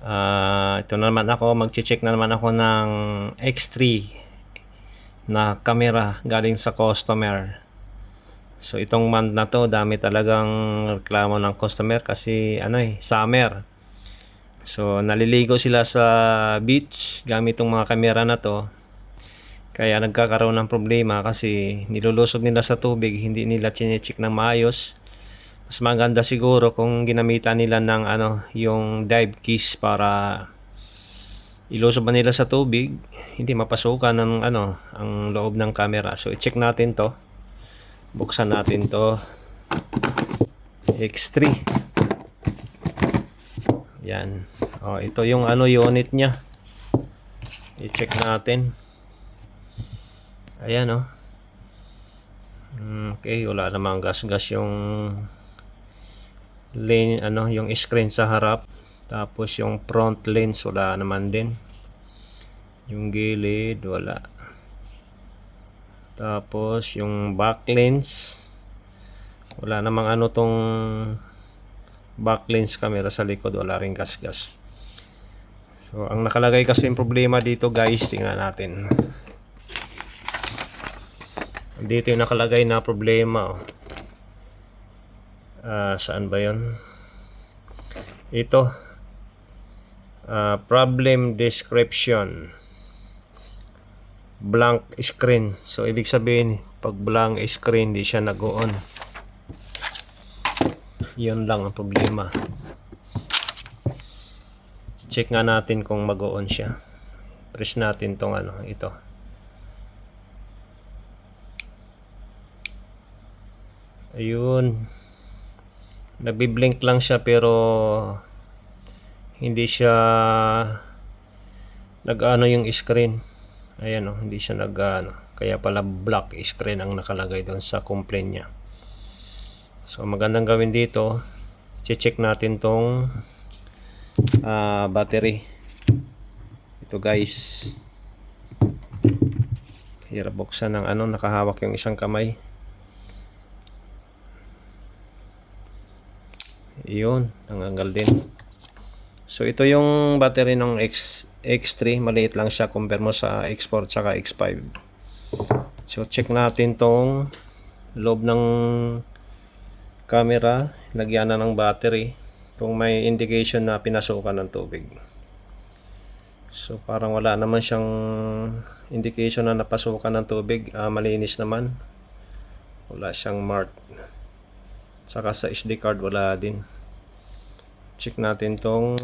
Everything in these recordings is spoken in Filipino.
Ito na naman ako, mag-check na naman ako ng X3 na camera galing sa customer. So itong month na to, dami talagang reklamo ng customer kasi summer. So naliligo sila sa beach gamit itong mga camera na to. Kaya nagkakaroon ng problema kasi nilulusog nila sa tubig, hindi nila chine-check ng maayos. Mas maganda siguro kung ginamitan nila ng yung dive keys para ilusog ba nila sa tubig, hindi mapasukan ng ang loob ng camera. So i-check natin to. Buksan natin to. X3. Yan. Ito yung unit niya. I-check natin. Ayan okay, wala namang gas-gas yung lane, yung screen sa harap. Tapos yung front lens wala naman din. Yung gilid wala. Tapos yung back lens wala namang tong back lens camera sa likod, wala ring gas-gas. So ang nakalagay kasi yung problema dito guys, tingnan natin. Dito yung nakalagay na problema. Saan ba yun? Ito. Problem description. Blank screen. So ibig sabihin, pag blank screen, di siya nag-on. Yun lang ang problema. Check nga natin kung mag-on siya. Press natin tong ito. Ayun. Nagbi-blink lang siya pero hindi siya nag-ano yung screen. Ayan hindi siya nag-ano. Kaya pala black screen ang nakalagay doon sa complaint niya. So magandang gawin dito, check natin tong battery. Ito guys. Hirap buksan ng nakahawak yung isang kamay. Yun, nanganggal din. So ito yung battery ng X3, maliit lang siya compare mo sa X4 tsaka X5. So check natin tong loob ng camera, lagyan na ng battery kung may indication na pinasukan ng tubig. So parang wala naman siyang indication na napasukan ng tubig, malinis naman. Wala siyang mark. Saka sa SD card wala din. Check natin itong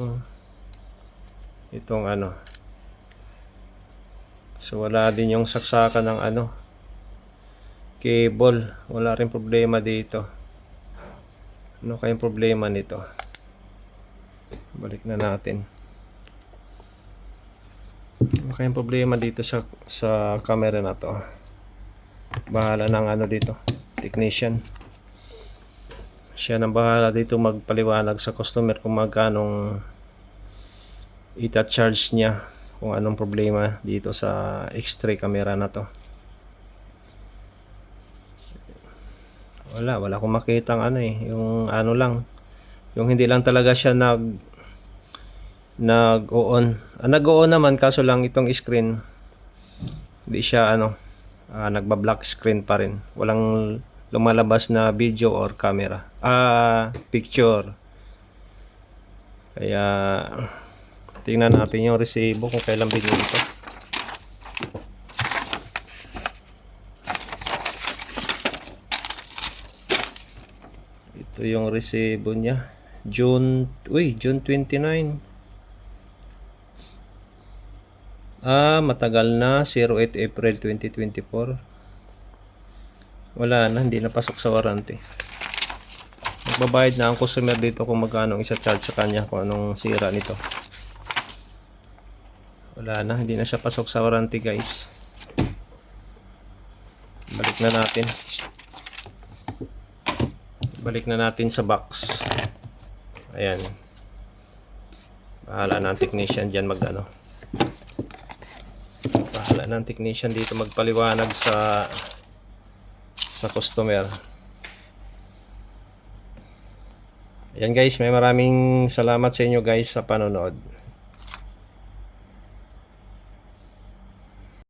So wala din yung saksakan ng cable. Wala rin problema dito. Ano kayang problema nito? Balik na natin. Ano kayang problema dito sa camera na to? Bahala ng dito, technician. Siya nang bahala dito magpaliwanag sa customer kung magkanong ita-charge niya, kung anong problema dito sa X3 camera na to. Wala akong makitang yung lang, yung hindi lang talaga siya nag-on. Nag-on naman, kaso lang itong screen hindi siya nagba-black screen pa rin. Walang lumalabas na video or camera, picture. Kaya tingnan natin yung resibo kung kailan binili ito. Ito yung resibo niya, June 29. Matagal na, 08 April 2024. Wala na, hindi napasok sa warranty. Magbabayad na ang customer dito kung magkano isa-charge sa kanya kung anong sira nito. Wala na, hindi na siya pasok sa warranty guys. Balik na natin sa box. Ayan. Bahala na ang technician dyan bahala na ang technician dito magpaliwanag sa customer. Ayan guys, may maraming salamat sa inyo guys sa panonood.